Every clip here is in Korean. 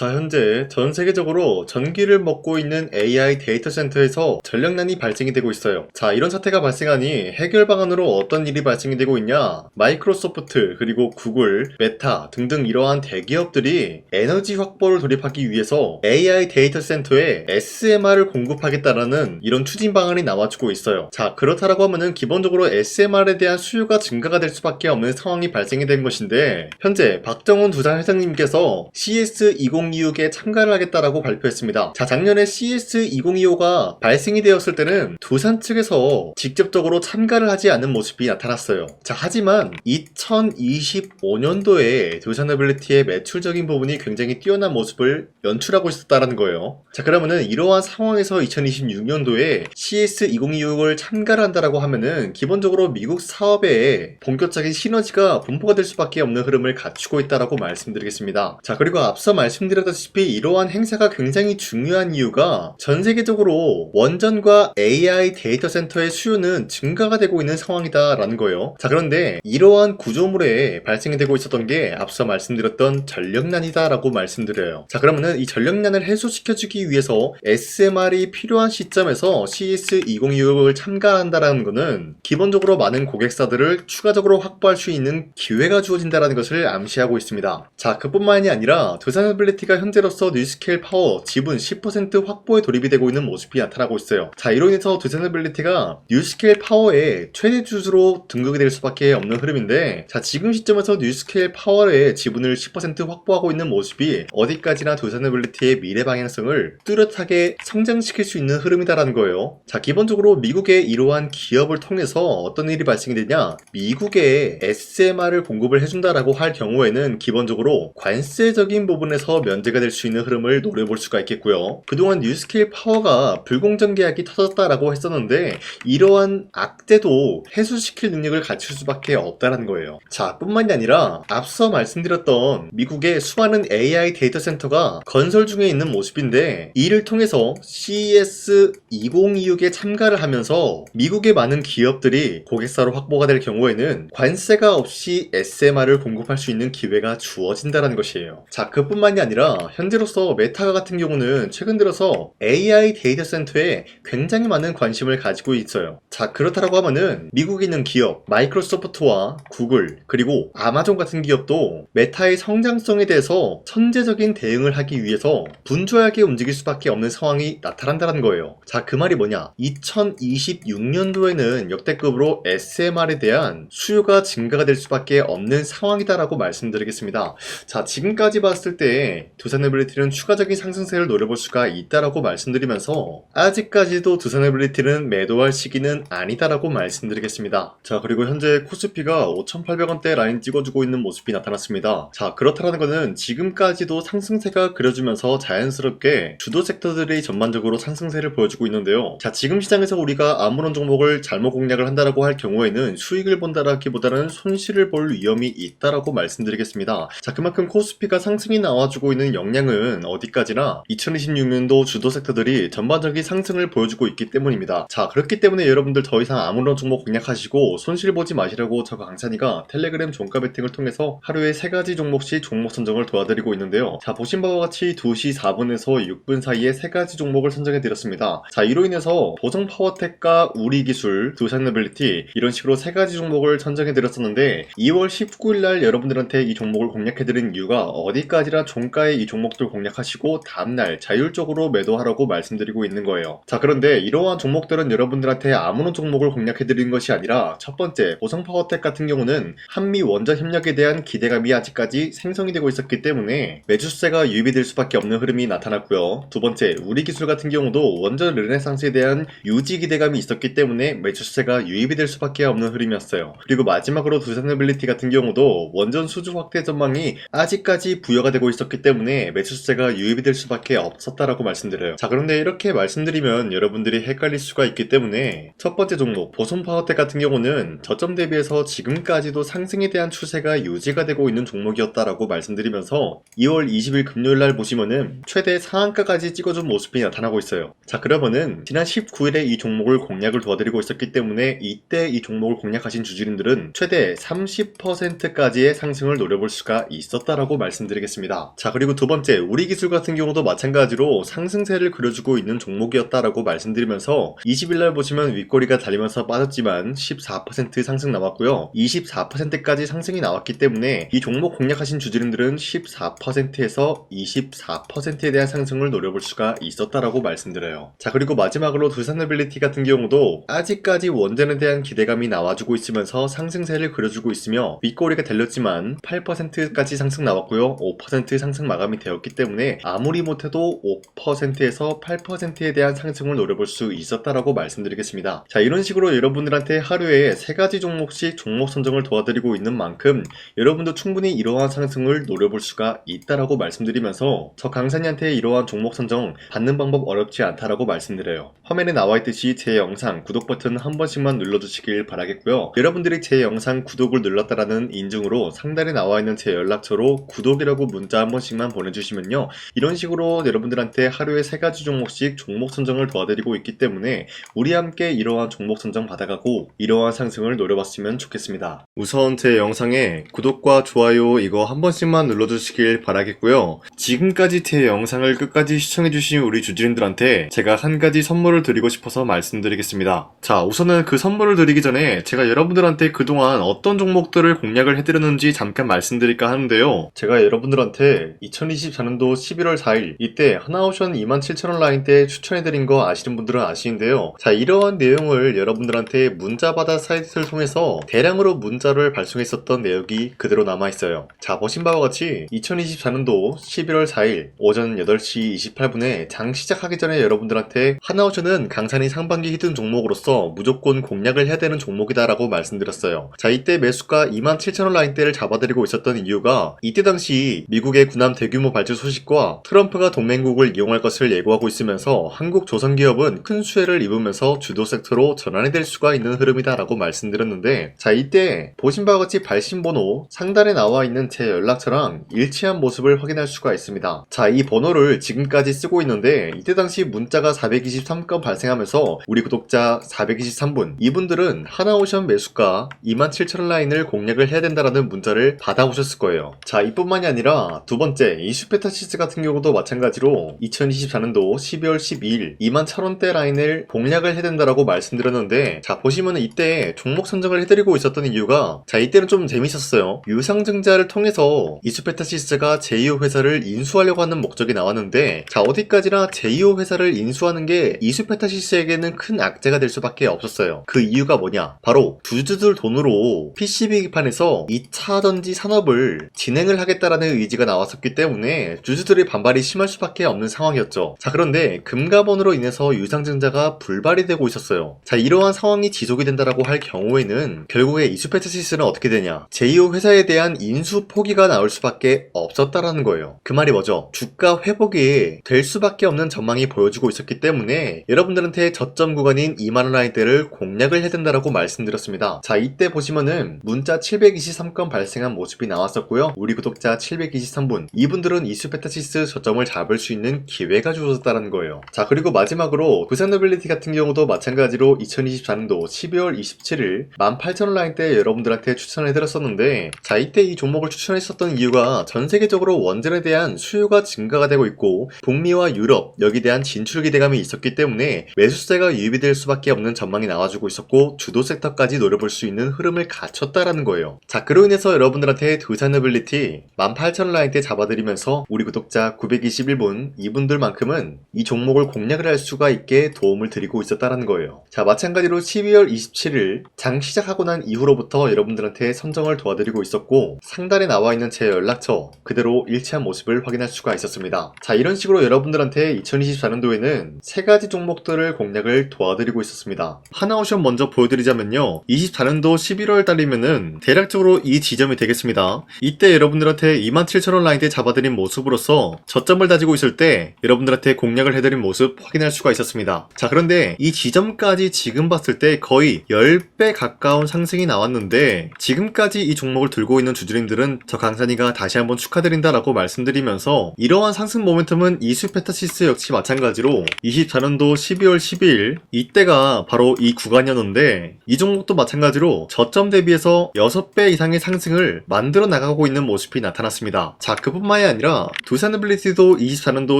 자, 현재 전 세계적으로 전기를 먹고 있는 AI 데이터 센터에서 전력난이 발생이 되고 있어요. 자, 이런 사태가 발생하니 해결 방안으로 어떤 일이 발생이 되고 있냐? 마이크로소프트, 그리고 구글, 메타 등등 이러한 대기업들이 에너지 확보를 돌입하기 위해서 AI 데이터 센터에 SMR을 공급하겠다라는 이런 추진 방안이 나와주고 있어요. 자, 그렇다라고 하면은 기본적으로 SMR에 대한 수요가 증가가 될 수밖에 없는 상황이 발생이 된 것인데, 현재 박정훈 두산 회장님께서 CS2025에 참가를 하겠다라고 발표했습니다. 자, 작년에 CS2025가 발생이 되었을 때는 두산 측에서 직접적으로 참가를 하지 않는 모습이 나타났어요. 자, 하지만 2025년도에 두산에빌리티의 매출적인 부분이 굉장히 뛰어난 모습을 연출하고 있었다는 거예요. 자, 그러면은 이러한 상황에서 2026년도에 CS2026을 참가를 한다라고 하면은 기본적으로 미국 사업에 본격적인 시너지가 분포가 될 수밖에 없는 흐름을 갖추고 있다라고 말씀드리겠습니다. 자, 그리고 앞서 말씀드렸다시피 이러한 행사가 굉장히 중요한 이유가 전 세계적으로 원전과 AI 데이터 센터의 수요는 증가가 되고 있는 상황이다라는 거예요. 자, 그런데 이러한 구조물에 발생이 되고 있었던 게 앞서 말씀드렸던 전력난이다라고 말씀드려요. 자, 그러면은 이 전력난을 해소시켜주기 위해서 SMR이 필요한 시점에서 CS2026을 참가한다라는 거는 기본적으로 많은 고객사들을 추가적으로 확보할 수 있는 기회가 주어진다는 것을 암시하고 있습니다. 자, 그뿐만이 아니라 두산에빌리티가 현재로서 뉴스케일 파워 지분 10% 확보에 돌입이 되고 있는 모습이 나타나고 있어요. 자, 이로 인해서 두산에빌리티가 뉴스케일 파워의 최대 주주로 등극이 될 수밖에 없는 흐름인데, 자, 지금 시점에서 뉴스케일 파워의 지분을 10% 확보하고 있는 모습이 어디까지나 두산에빌리티의 미래 방향성을 뚜렷하게 성장시킬 수 있는 흐름이다라는 거예요. 자, 기본적으로 미국의 이러한 기업을 통해서 어떤 일이 발생이 되냐, 미국에 SMR을 공급을 해준다라고 할 경우에는 기본적으로 관세적인 부분에서 면제가 될 수 있는 흐름을 노려볼 수가 있겠고요. 그동안 뉴스케일 파워가 불공정 계약이 터졌다라고 했었는데 이러한 악재도 해소시킬 능력을 갖출 수밖에 없다는 거예요. 자, 뿐만이 아니라 앞서 말씀드렸던 미국의 수많은 AI 데이터 센터가 건설 중에 있는 모습인데, 이를 통해서 CES2026에 참가를 하면서 미국의 많은 기업들이 고객사로 확보가 될 경우에는 관세가 없이 SMR을 공급할 수 있는 기회가 주어진다는 것이에요. 자, 그뿐만이 아니라 현재로서 메타 같은 경우는 최근 들어서 AI 데이터 센터에 굉장히 많은 관심을 가지고 있어요. 자, 그렇다라고 하면은 미국에 있는 기업 마이크로소프트와 구글, 그리고 아마존 같은 기업도 메타의 성장성에 대해서 선제적인 대응을 하기 위해서 분주하게 움직일 수밖에 없는 상황이 나타난다는 거예요. 자, 그 말이 뭐냐, 2026년도에는 역대급으로 SMR에 대한 수요가 증가가 될 수밖에 없는 상황이다라고 말씀드리겠습니다. 자, 지금까지 봤을 때 두산에빌리티는 추가적인 상승세를 노려볼 수가 있다라고 말씀드리면서 아직까지도 두산에빌리티는 매도할 시기는 아니다라고 말씀드리겠습니다. 자, 그리고 현재 코스피가 5,800원대 라인 찍어주고 있는 모습이 나타났습니다. 자, 그렇다는 것은 지금까지도 상승세가 그려주면서 자연스럽게 주도 섹터들이 전반적으로 상승세를 보여주고 있는데요. 자, 지금 시장에서 우리가 아무런 종목을 잘못 공략을 한다라고 할 경우에는 수익을 본다라기보다는 손실을 볼 위험이 있다라고 말씀드리겠습니다. 자, 그만큼 코스피가 상승이 나와주고 있는 영향은 어디까지나 2026년도 주도 섹터들이 전반적인 상승을 보여주고 있기 때문입니다. 자, 그렇기 때문에 여러분들 더 이상 아무런 종목 공략하시고 손실 보지 마시라고 저 강찬이가 텔레그램 종가 베팅을 통해서 하루에 3가지 종목씩 종목 선정을 도와드리고 있는데요. 자, 보신 바와 같이 2시 4분에서 6분 사이에 3가지 종목을 선정해 드렸습니다. 자, 이로 인해서 보성 파워텍과 우리기술, 두산에빌리티 이런 식으로 3가지 종목을 선정해 드렸었는데 2월 19일날 여러분들한테 이 종목을 공략해 드린 이유가 어디까지나 종가에 이 종목들 공략하시고 다음날 자율적으로 매도하라고 말씀드리고 있는 거예요. 자, 그런데 이러한 종목들은 여러분들한테 아무런 종목을 공략해 드린 것이 아니라, 첫 번째 보성 파워텍 같은 경우는 한미 원전 협력에 대한 기대감이 아직까지 생성이 되고 있었기 때문에 매수세가 유입이 될 수밖에 없는 흐름이 나타났고요. 두 번째 우리기술 같은 경우도 원전 르네상스에 대한 유지 기대감이 있었기 때문에 매수세가 유입이 될 수밖에 없는 흐름이었어요. 그리고 마지막으로 두산에빌리티 같은 경우도 원전 수주 확대 전망이 아직까지 부여가 되고 있었기 때문에 매수세가 유입이 될 수밖에 없었다라고 말씀드려요. 자, 그런데 이렇게 말씀드리면 여러분들이 헷갈릴 수가 있기 때문에 첫 번째 종목 보성 파워텍 같은 경우는 저점 대비해서 지금까지도 상승에 대한 추세가 유지가 되고 있는 종목이었다라고 말씀드리면서 2월 20일 금요일날 보시면은 최대 상한가까지 찍어준 모습이 나타나고 있어요. 자, 그러면은 지난 19일에 이 종목을 공략을 도와드리고 있었기 때문에 이때 이 종목을 공략하신 주주님들은 최대 30%까지의 상승을 노려볼 수가 있었다라고 말씀드리겠습니다. 자, 그리고 그리고 두 번째, 우리기술 같은 경우도 마찬가지로 상승세를 그려주고 있는 종목이었다라고 말씀드리면서 20일날 보시면 윗꼬리가 달리면서 빠졌지만 14% 상승 나왔고요. 24%까지 상승이 나왔기 때문에 이 종목 공략하신 주주님들은 14%에서 24%에 대한 상승을 노려볼 수가 있었다라고 말씀드려요. 자, 그리고 마지막으로 두산에빌리티 같은 경우도 아직까지 원전에 대한 기대감이 나와주고 있으면서 상승세를 그려주고 있으며 윗꼬리가 달렸지만 8%까지 상승 나왔고요. 5% 상승 마감이 되었기 때문에 아무리 못해도 5%에서 8%에 대한 상승을 노려볼 수 있었다라고 말씀드리겠습니다. 자, 이런 식으로 여러분들한테 하루에 3가지 종목씩 종목 선정을 도와드리고 있는 만큼 여러분도 충분히 이러한 상승을 노려볼 수가 있다라고 말씀드리면서 저 강산이한테 이러한 종목 선정 받는 방법 어렵지 않다라고 말씀드려요. 화면에 나와있듯이 제 영상 구독 버튼 한 번씩만 눌러주시길 바라겠고요. 여러분들이 제 영상 구독을 눌렀다라는 인증으로 상단에 나와있는 제 연락처로 구독이라고 문자 한 번씩만 보내주시면요, 이런 식으로 여러분들한테 하루에 3가지 종목씩 종목 선정을 도와드리고 있기 때문에 우리 함께 이러한 종목 선정 받아가고 이러한 상승을 노려봤으면 좋겠습니다. 우선 제 영상에 구독과 좋아요 이거 한 번씩만 눌러주시길 바라겠고요. 지금까지 제 영상을 끝까지 시청해주신 우리 주주님들한테 제가 한 가지 선물을 드리고 싶어서 말씀드리겠습니다. 자, 우선은 그 선물을 드리기 전에 제가 여러분들한테 그동안 어떤 종목들을 공략을 해드렸는지 잠깐 말씀드릴까 하는데요. 제가 여러분들한테 2024년도 11월 4일 이때 하나오션 27,000원 라인 때 추천해드린 거 아시는 분들은 아시는데요. 자, 이러한 내용을 여러분들한테 문자받아 사이트를 통해서 대량으로 문자를 발송했었던 내역이 그대로 남아있어요. 자, 보신 바와 같이 2024년도 11월 4일 오전 8시 28분에 장 시작하기 전에 여러분들한테 하나오션은 강산이 상반기 히든 종목으로서 무조건 공략을 해야 되는 종목이다 라고 말씀드렸어요. 자, 이때 매수가 27,000원 라인대를 잡아드리고 있었던 이유가 이때 당시 미국의 군함 대규모 발주 소식과 트럼프가 동맹국을 이용할 것을 예고하고 있으면서 한국 조선기업은 큰 수혜를 입으면서 주도 섹터로 전환이 될 수가 있는 흐름이다 라고 말씀드렸는데, 자, 이때 보신 바와 같이 발신번호 상단에 나와 있는 제 연락처랑 일치한 모습을 확인할 수가 있습니다. 자, 이 번호를 지금까지 쓰고 있는데 이때 당시 문자가 423건 발생하면서 우리 구독자 423분, 이분들은 하나오션 매수가 27,000원 라인을 공략을 해야 된다라는 문자를 받아오셨을 거예요. 자, 이뿐만이 아니라 두 번째 이슈페타시스 같은 경우도 마찬가지로 2024년도 12월 12일 21,000원대 라인을 공략을 해야 된다라고 말씀드렸는데, 자, 보시면은 이때 종목 선정을 해드리고 있었던 이유가, 자, 이때는 좀 재밌었어요. 유상증자를 통해서 이슈페타시스가 제2호 회사를 인수하려고 하는 목적이 나왔는데, 자, 어디까지나 제2호 회사를 인수하는 게 이슈페타시스에게는 큰 악재가 될 수밖에 없었어요. 그 이유가 뭐냐? 바로 주주들 돈으로 PCB판에서 2차 전지 산업을 진행을 하겠다라는 의지가 나왔었기 때문에 주주들의 반발이 심할 수밖에 없는 상황이었죠. 자, 그런데 금가번으로 인해서 유상증자가 불발이 되고 있었어요. 자, 이러한 상황이 지속이 된다라고 할 경우에는 결국에 이슈페타시스는 어떻게 되냐? 제2호 회사에 대한 인수 포기가 나올 수밖에 없었다라는 거예요. 그 말이 뭐죠? 주가 회복이 될 수밖에 없는 전망이 보여지고 있었기 때문에 여러분들한테 저점 구간인 2만원 라인대를 공략을 해야 된다라고 말씀드렸습니다. 자, 이때 보시면은 문자 723건 발생한 모습이 나왔었고요. 우리 구독자 723분, 이분들은 이슈페타시스 저점을 잡을 수 있는 기회가 주어졌다는 거예요. 자, 그리고 마지막으로 두산노빌리티 같은 경우도 마찬가지로 2024년도 12월 27일 18,000원 라인대 여러분들한테 추천해드렸었는데, 자, 이때 이 종목을 추천했었던 이유가 전 세계적으로 원전에 대한 수요가 증가가 되고 있고 북미와 유럽 여기에 대한 진출 기대감이 있었기 때문에 매수세가 유입이 될 수밖에 없는 전망이 나와주고 있었고 주도 섹터까지 노려볼 수 있는 흐름을 갖췄다라는 거예요. 자, 그로 인해서 여러분들한테 두산노빌리티 18,000원 라인대 잡아드리면서 우리 구독자 921분, 이분들만큼은 이 종목을 공략을 할 수가 있게 도움을 드리고 있었다라는 거예요. 자, 마찬가지로 12월 27일 장 시작하고 난 이후로부터 여러분들한테 선정을 도와드리고 있었고 상단에 나와 있는 제 연락처 그대로 일치한 모습을 확인할 수가 있었습니다. 자, 이런 식으로 여러분들한테 2024년도에는 3가지 종목들을 공략을 도와드리고 있었습니다. 하나오션 먼저 보여드리자면요, 24년도 11월 달이면은 대략적으로 이 지점이 되겠습니다. 이때 여러분들한테 27,000원 라인대 잡아드린 모습으로서 저점을 다지고 있을 때 여러분들한테 공략을 해드린 모습 확인할 수가 있었습니다. 자, 그런데 이 지점까지 지금 봤을 때 거의 10배 가까운 상승이 나왔는데 지금까지 이 종목을 들고 있는 주주님들은 저 강산이가 다시 한번 축하드린다라고 말씀드리면서 이러한 상승 모멘텀은 이슈페타시스 역시 마찬가지로 24년도 12월 12일 이때가 바로 이 구간이었는데 이 종목도 마찬가지로 저점 대비해서 6배 이상의 상승을 만들어 나가고 있는 모습이 나타났습니다. 자, 그뿐만이 뿐만이 아니라 두산노빌리티도 24년도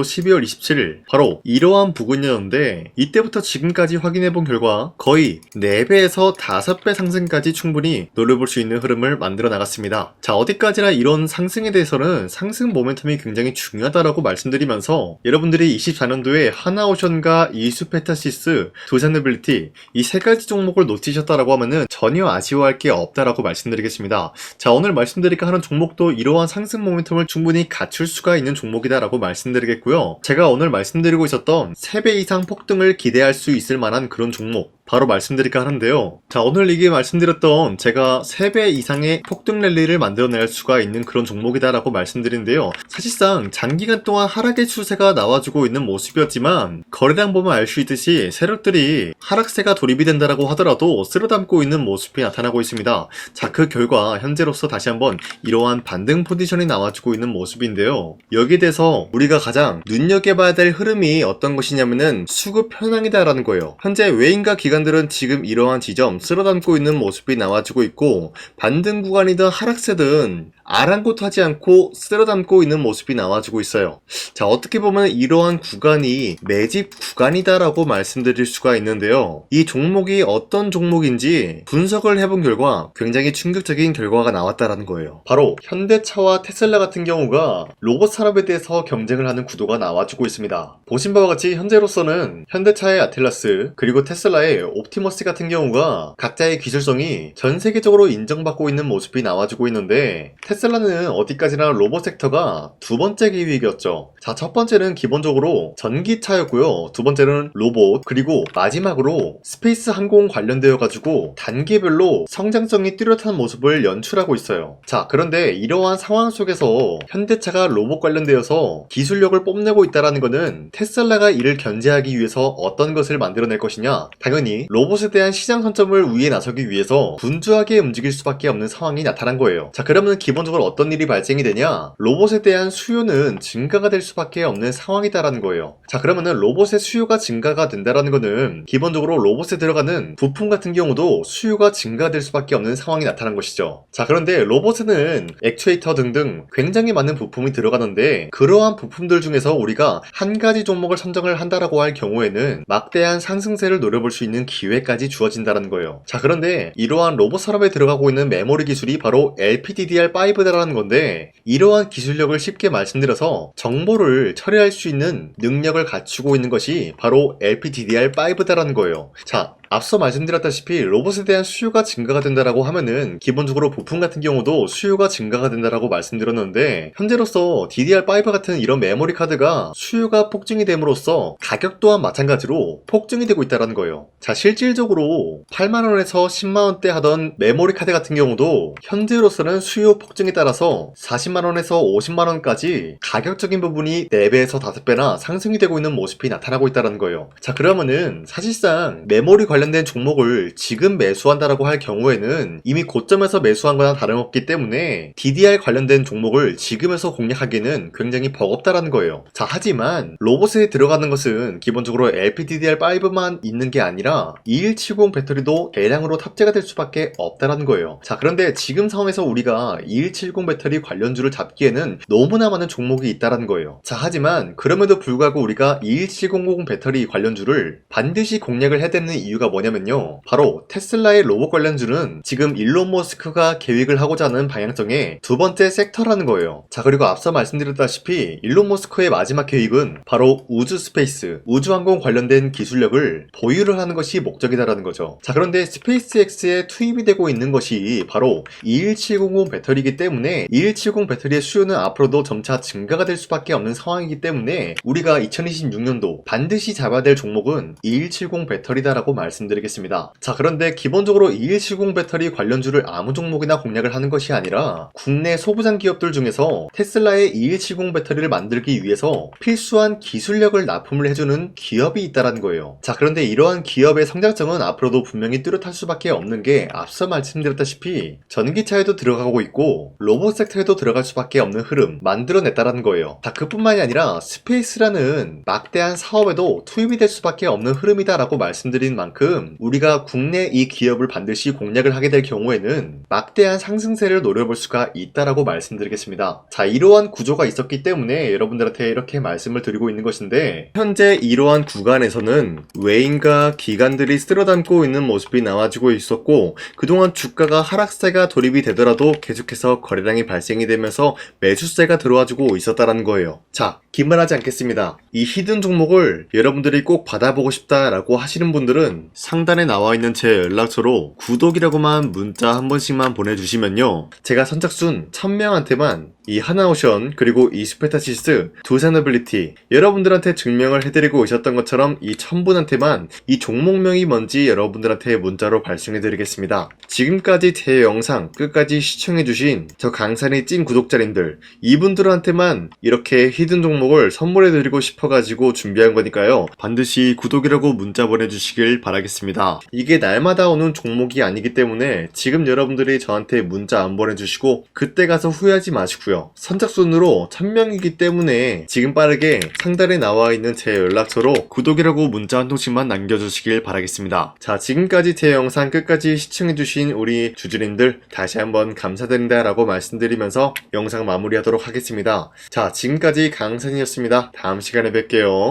12월 27일 바로 이러한 부근이었는데, 이때부터 지금까지 확인해본 결과 거의 4배에서 5배 상승까지 충분히 노려볼 수 있는 흐름을 만들어 나갔습니다. 자, 어디까지나 이런 상승에 대해서는 상승 모멘텀이 굉장히 중요하다라고 말씀드리면서, 여러분들이 24년도에 하나오션과 이수페타시스, 두산노빌리티 이 3가지 종목을 놓치셨다라고 하면은 전혀 아쉬워할 게 없다라고 말씀드리겠습니다. 자, 오늘 말씀드릴까 하는 종목도 이러한 상승 모멘텀을 충분히 갖출 수가 있는 종목이다라고 말씀드리겠고요. 제가 오늘 말씀드리고 있었던 3배 이상 폭등을 기대할 수 있을 만한 그런 종목 바로 말씀드릴까 하는데요. 자, 오늘 이게 말씀드렸던 제가 3배 이상의 폭등 랠리를 만들어낼 수가 있는 그런 종목이다라고 말씀드리는데요. 사실상 장기간 동안 하락의 추세가 나와주고 있는 모습이었지만, 거래량 보면 알 수 있듯이 세력들이 하락세가 돌입이 된다라고 하더라도 쓸어담고 있는 모습이 나타나고 있습니다. 자, 그 결과 현재로서 다시 한번 이러한 반등 포지션이 나와주고 있는 모습인데요. 여기에 대해서 우리가 가장 눈여겨봐야 될 흐름이 어떤 것이냐면은 수급 현황이다라는 거예요. 현재 외인과 기관들은 지금 이러한 지점 쓸어담고 있는 모습이 나와주고 있고, 반등 구간이든 하락세든 아랑곳하지 않고 쓸어담고 있는 모습이 나와주고 있어요. 자, 어떻게 보면 이러한 구간이 매집 구간이다라고 말씀드릴 수가 있는데요. 이 종목이 어떤 종목인지 분석을 해본 결과 굉장히 충격적인 결과가 나왔다라는 거예요. 바로 현대차와 테슬라 같은 경우가 로봇 산업에 대해서 경쟁을 하는 구도가 나와주고 있습니다. 보신 바와 같이 현재로서는 현대차의 아틀라스 그리고 테슬라의 옵티머스 같은 경우가 각자의 기술성이 전 세계적으로 인정받고 있는 모습이 나와주고 있는데, 테슬라는 어디까지나 로봇 섹터가 두 번째 기획이었죠. 자, 첫 번째는 기본적으로 전기차였고요. 두 번째는 로봇, 그리고 마지막으로 스페이스 항공 관련되어 가지고 단계별로 성장성이 뚜렷한 모습을 연출하고 있어요. 자, 그런데 이러한 상황 속에서 현대차가 로봇 관련되어서 기술력을 뽐내고 있다는 것은 테슬라가 이를 견제하기 위해서 어떤 것을 만들어낼 것이냐, 당연히 로봇에 대한 시장 선점을 위해 나서기 위해서 분주하게 움직일 수밖에 없는 상황이 나타난 거예요. 자, 그러면 기본적으로 어떤 일이 발생이 되냐, 로봇에 대한 수요는 증가가 될 수밖에 없는 상황이다라는 거예요. 자, 그러면은 로봇의 수요가 증가가 된다라는 거는 기본적으로 로봇에 들어가는 부품 같은 경우도 수요가 증가될 수밖에 없는 상황이 나타난 것이죠. 자, 그런데 로봇에는 액추에이터 등등 굉장히 많은 부품이 들어가는데, 그러한 부품들 중에서 우리가 한 가지 종목을 선정을 한다라고 할 경우에는 막대한 상승세를 노려볼 수 있는 기회까지 주어진다는 거예요. 자, 그런데 이러한 로봇 산업에 들어가고 있는 메모리 기술이 바로 LPDDR5다라는 건데, 이러한 기술력을 쉽게 말씀드려서 정보를 처리할 수 있는 능력을 갖추고 있는 것이 바로 LPDDR5다라는 거예요. 자, 앞서 말씀드렸다시피 로봇에 대한 수요가 증가가 된다라고 하면은 기본적으로 부품 같은 경우도 수요가 증가가 된다라고 말씀드렸는데, 현재로서 DDR5 같은 이런 메모리 카드가 수요가 폭증이 됨으로써 가격 또한 마찬가지로 폭증이 되고 있다는 거예요. 자, 실질적으로 8만원에서 10만원대 하던 메모리 카드 같은 경우도 현재로서는 수요 폭증에 따라서 40만원에서 50만원까지 가격적인 부분이 4배에서 5배나 상승이 되고 있는 모습이 나타나고 있다는 거예요. 자, 그러면은 사실상 메모리 관련된 종목을 지금 매수한다라고 할 경우에는 이미 고점에서 매수한 거나 다름없기 때문에 DDR 관련된 종목을 지금에서 공략하기는 굉장히 버겁다라는 거예요. 자, 하지만 로봇에 들어가는 것은 기본적으로 LPDDR5만 있는 게 아니라 2170 배터리도 대량으로 탑재가 될 수밖에 없다라는 거예요. 자, 그런데 지금 상황에서 우리가 2170 배터리 관련주를 잡기에는 너무나 많은 종목이 있다라는 거예요. 자, 하지만 그럼에도 불구하고 우리가 2170 배터리 관련주를 반드시 공략을 해야 되는 이유가 뭐냐면요, 바로 테슬라의 로봇 관련주는 지금 일론 머스크가 계획을 하고자 하는 방향성의 두 번째 섹터라는 거예요. 자, 그리고 앞서 말씀드렸다시피 일론 머스크의 마지막 계획은 바로 우주 스페이스, 우주항공 관련된 기술력을 보유를 하는 것이 목적이다라는 거죠. 자, 그런데 스페이스X에 투입이 되고 있는 것이 바로 21700 배터리이기 때문에 2170 배터리의 수요는 앞으로도 점차 증가가 될 수밖에 없는 상황이기 때문에 우리가 2026년도 반드시 잡아야 될 종목은 2170 배터리다라고 말씀드리겠습니다. 자, 그런데 기본적으로 2170 배터리 관련주를 아무 종목이나 공략을 하는 것이 아니라 국내 소부장 기업들 중에서 테슬라의 2170 배터리를 만들기 위해서 필수한 기술력을 납품을 해주는 기업이 있다는 거예요. 자, 그런데 이러한 기업의 성장성은 앞으로도 분명히 뚜렷할 수밖에 없는 게 앞서 말씀드렸다시피 전기차에도 들어가고 있고 로봇 섹터에도 들어갈 수밖에 없는 흐름 만들어냈다는 거예요. 자, 그뿐만이 아니라 스페이스라는 막대한 사업에도 투입이 될 수밖에 없는 흐름이다라고 말씀드린 만큼 만큼 우리가 국내 이 기업을 반드시 공략을 하게 될 경우에는 막대한 상승세를 노려볼 수가 있다라고 말씀드리겠습니다. 자, 이러한 구조가 있었기 때문에 여러분들한테 이렇게 말씀을 드리고 있는 것인데, 현재 이러한 구간에서는 외인과 기관들이 쓸어담고 있는 모습이 나와주고 있었고, 그동안 주가가 하락세가 돌입이 되더라도 계속해서 거래량이 발생이 되면서 매수세가 들어와주고 있었다라는 거예요. 자, 기만하지 않겠습니다. 이 히든 종목을 여러분들이 꼭 받아보고 싶다라고 하시는 분들은 상단에 나와 있는 제 연락처로 구독이라고만 문자 한 번씩만 보내주시면요, 제가 선착순 1000명한테만 이 하나오션 그리고 이 스페타시스 두산어빌리티 여러분들한테 증명을 해드리고 있었던 것처럼 이 1000분한테만 이 종목명이 뭔지 여러분들한테 문자로 발송해드리겠습니다. 지금까지 제 영상 끝까지 시청해주신 저 강산이 찐 구독자님들, 이분들한테만 이렇게 히든 종목을 선물해드리고 싶어가지고 준비한 거니까요, 반드시 구독이라고 문자 보내주시길 바라겠습니다. 이게 날마다 오는 종목이 아니기 때문에 지금 여러분들이 저한테 문자 안 보내주시고 그때 가서 후회하지 마시고요, 선착순으로 1000명이기 때문에 지금 빠르게 상단에 나와 있는 제 연락처로 구독이라고 문자 한 통씩만 남겨주시길 바라겠습니다. 자, 지금까지 제 영상 끝까지 시청해주신 우리 주주님들 다시 한번 감사드린다 라고 말씀드리면서 영상 마무리하도록 하겠습니다. 자, 지금까지 강산이었습니다. 다음 시간에 뵐게요.